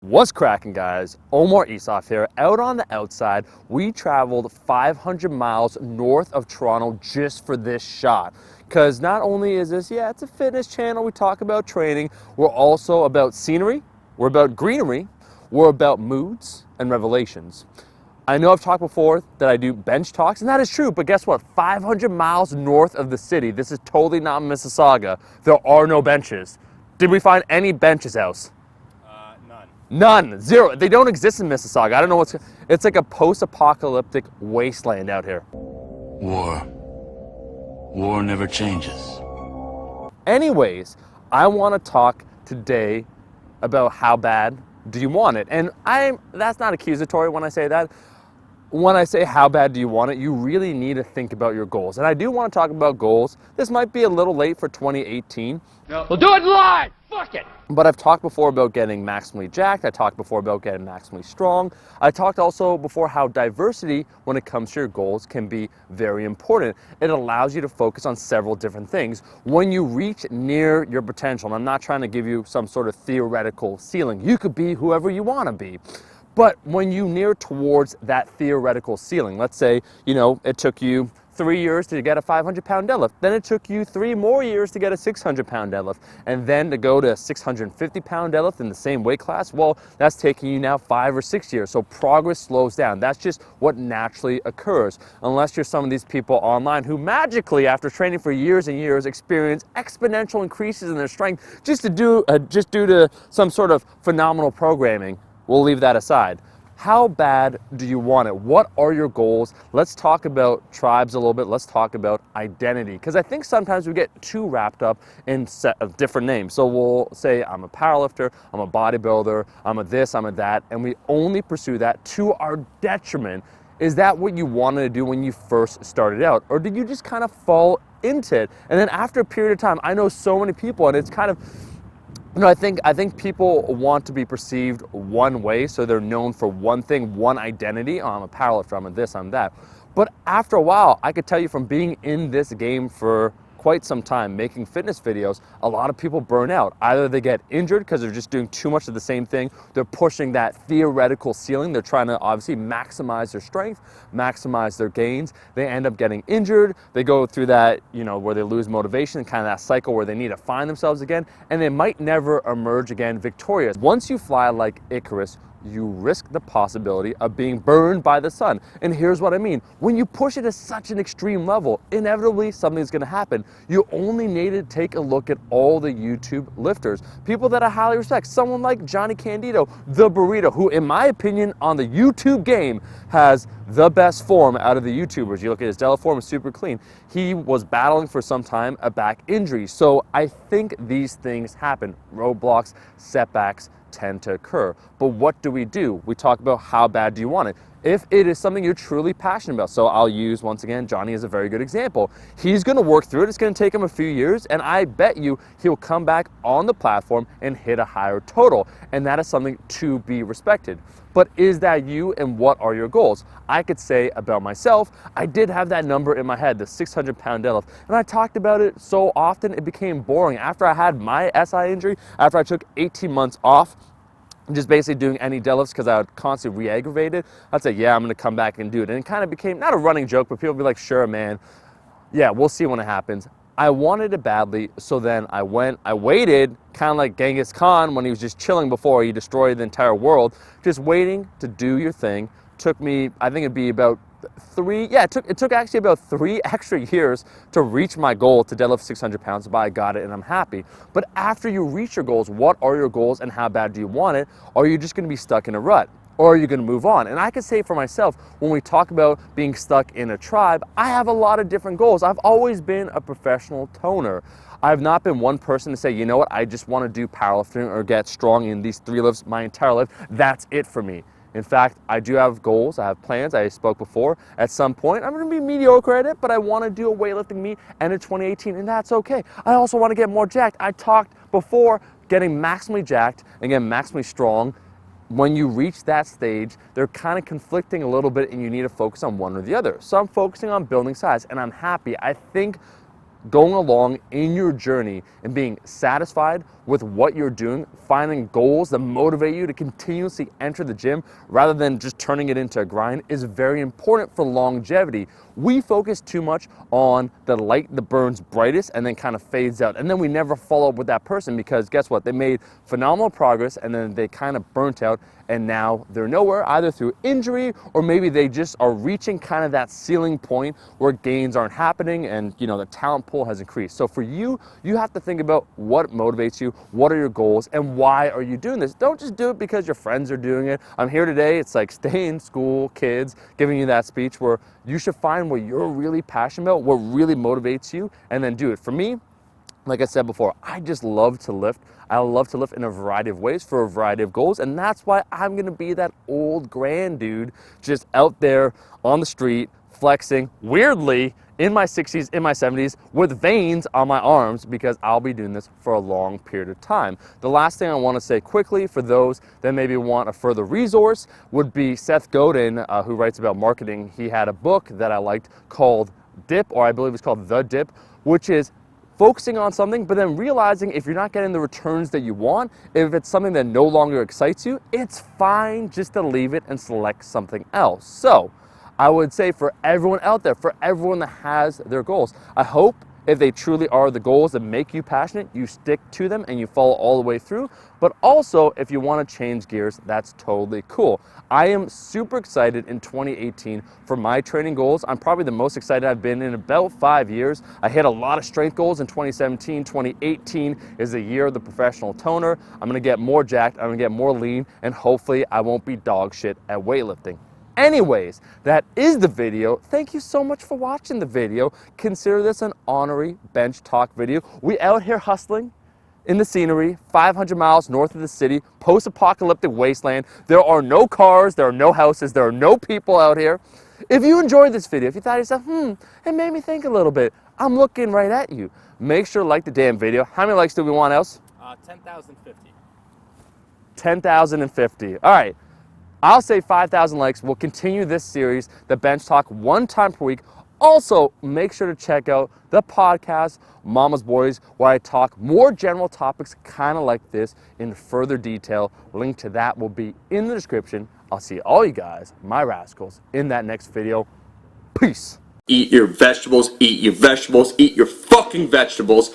What's cracking, guys? Omar Isaf here. Out on the outside, we traveled 500 miles north of Toronto just for this shot. Because not only is this, it's a fitness channel, we talk about training, we're also about scenery, we're about greenery, we're about moods and revelations. I know I've talked before that I do bench talks, and that is true, but guess what? 500 miles north of the city, this is totally not Mississauga, there are no benches. Did we find any benches, House? None, zero. They don't exist in Mississauga. I don't know it's like a post-apocalyptic wasteland out here. War never changes. Anyways, I want to talk today about how bad do you want it? And that's not accusatory when I say that. When I say how bad do you want it, you really need to think about your goals. And I do want to talk about goals. This might be a little late for 2018. No. We'll do it live! Fuck it! But I've talked before about getting maximally jacked. I talked before about getting maximally strong. I talked also before how diversity, when it comes to your goals, can be very important. It allows you to focus on several different things. When you reach near your potential, and I'm not trying to give you some sort of theoretical ceiling. You could be whoever you want to be. But when you near towards that theoretical ceiling, let's say, it took you 3 years to get a 500-pound deadlift. Then it took you 3 more years to get a 600-pound deadlift. And then to go to a 650-pound deadlift in the same weight class, well, that's taking you now 5 or 6 years. So progress slows down. That's just what naturally occurs. Unless you're some of these people online who magically, after training for years and years, experience exponential increases in their strength just due to some sort of phenomenal programming. We'll leave that aside. How bad do you want it? What are your goals? Let's talk about tribes a little bit. Let's talk about identity. Because I think sometimes we get too wrapped up in set of different names. So we'll say, I'm a powerlifter, I'm a bodybuilder, I'm a this, I'm a that, and we only pursue that to our detriment. Is that what you wanted to do when you first started out? Or did you just kind of fall into it? And then after a period of time, I know so many people, and it's kind of, I think people want to be perceived one way, so they're known for one thing, one identity. Oh, I'm a powerlifter, I'm a this, I'm that. But after a while, I could tell you from being in this game for quite some time, making fitness videos, a lot of people burn out. Either they get injured because they're just doing too much of the same thing, they're pushing that theoretical ceiling, they're trying to obviously maximize their strength, maximize their gains, they end up getting injured, they go through that, where they lose motivation, kind of that cycle where they need to find themselves again, and they might never emerge again victorious. Once you fly like Icarus, you risk the possibility of being burned by the sun. And here's what I mean. When you push it to such an extreme level, inevitably something's gonna happen. You only need to take a look at all the YouTube lifters. People that I highly respect. Someone like Johnny Candido, the Burrito, who in my opinion on the YouTube game has the best form out of the YouTubers. You look at his deadlift form, it's super clean. He was battling for some time a back injury. So I think these things happen. Roadblocks, setbacks, tend to occur. But what do? We talk about how bad do you want it. If it is something you're truly passionate about, so I'll use, once again, Johnny is a very good example. He's gonna work through it, it's gonna take him a few years, and I bet you he'll come back on the platform and hit a higher total. And that is something to be respected. But is that you, and what are your goals? I could say about myself, I did have that number in my head, the 600-pound deadlift, and I talked about it so often it became boring. After I had my SI injury, after I took 18 months off, just basically doing any deadlifts because I would constantly re-aggravate it, I'd say, yeah, I'm gonna come back and do it. And it kind of became, not a running joke, but people would be like, sure, man, yeah, we'll see when it happens. I wanted it badly, so then I waited, kind of like Genghis Khan when he was just chilling before he destroyed the entire world, just waiting to do your thing. Took me, I think it'd be about it took actually about 3 extra years to reach my goal to deadlift 600 pounds, but I got it and I'm happy. But after you reach your goals, what are your goals and how bad do you want it? Or are you just gonna be stuck in a rut? Or are you gonna move on? And I can say for myself, when we talk about being stuck in a tribe, I have a lot of different goals. I've always been a professional toner. I've not been one person to say, you know what, I just wanna do powerlifting or get strong in these 3 lifts my entire life. That's it for me. In fact, I do have goals, I have plans, I spoke before. At some point, I'm gonna be mediocre at it, but I wanna do a weightlifting meet end of 2018, and that's okay. I also wanna get more jacked. I talked before getting maximally jacked and getting maximally strong. When you reach that stage, they're kind of conflicting a little bit and you need to focus on one or the other. So I'm focusing on building size and I'm happy. I think going along in your journey and being satisfied with what you're doing, finding goals that motivate you to continuously enter the gym rather than just turning it into a grind is very important for longevity. We focus too much on the light that burns brightest and then kind of fades out. And then we never follow up with that person because guess what? They made phenomenal progress and then they kind of burnt out and now they're nowhere, either through injury or maybe they just are reaching kind of that ceiling point where gains aren't happening and the talent pool has increased. So for you, you have to think about what motivates you, what are your goals, and why are you doing this? Don't just do it because your friends are doing it. I'm here today, it's like stay in school, kids, giving you that speech where you should find what you're really passionate about, what really motivates you, and then do it. For me, like I said before, I just love to lift. I love to lift in a variety of ways for a variety of goals, and that's why I'm gonna be that old grand dude just out there on the street, flexing, weirdly, in my 60s, in my 70s, with veins on my arms because I'll be doing this for a long period of time. The last thing I wanna say quickly for those that maybe want a further resource would be Seth Godin, who writes about marketing. He had a book that I liked called Dip, or I believe it's called The Dip, which is focusing on something, but then realizing if you're not getting the returns that you want, if it's something that no longer excites you, it's fine just to leave it and select something else. So I would say for everyone out there, for everyone that has their goals, I hope if they truly are the goals that make you passionate, you stick to them and you follow all the way through. But also, if you want to change gears, that's totally cool. I am super excited in 2018 for my training goals. I'm probably the most excited I've been in about 5 years. I hit a lot of strength goals in 2017. 2018 is the year of the professional toner. I'm going to get more jacked, I'm going to get more lean, and hopefully I won't be dog shit at weightlifting. Anyways, that is the video. Thank you so much for watching the video. Consider this an honorary bench talk video. We out here hustling in the scenery, 500 miles north of the city, post-apocalyptic wasteland. There are no cars, there are no houses, there are no people out here. If you enjoyed this video, if you thought to yourself, it made me think a little bit, I'm looking right at you. Make sure to like the damn video. How many likes do we want, else? 10,050. 10,050. All right. I'll say 5,000 likes. We'll continue this series, the Bench Talk, one time per week. Also, make sure to check out the podcast, Mama's Boys, where I talk more general topics kind of like this in further detail. Link to that will be in the description. I'll see all you guys, my rascals, in that next video. Peace. Eat your vegetables, eat your vegetables, eat your fucking vegetables.